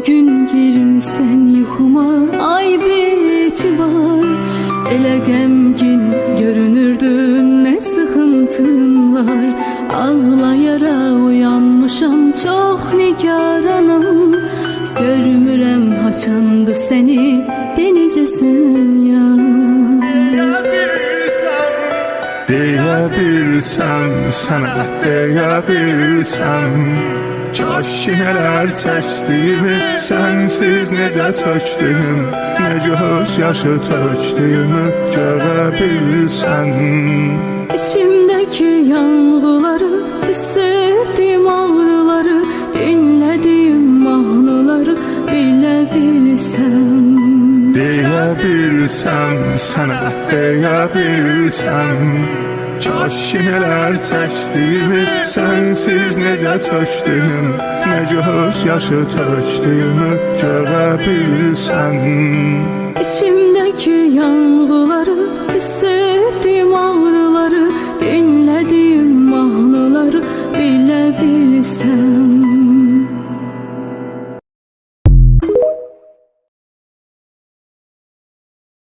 Bugün girmisən yuxuma, ay betibar. Elə qəmgin görünürdün, nə sıxıntın var. Ağlayaraq uyanmışam, çox nigaranam. Görmürəm haçandı səni, denəcəsən ya. Deyə sənə deyə kaş ki nələr çəkdiyimi, sənsiz necə çökdüyüm, nə göz yaşı tökdüyümü görə bilsən. İçimdəki yanğıları, hiss etdiyim ağrıları, dinlədiyim mahnıları bilə bilsən. Deyə sənə deyə kaş ki nələr çəkdiyimi, sənsiz necə çökdüyüm, nə göz yaşı tökdüyümü görə bilsən. İçimdəki yanğıları,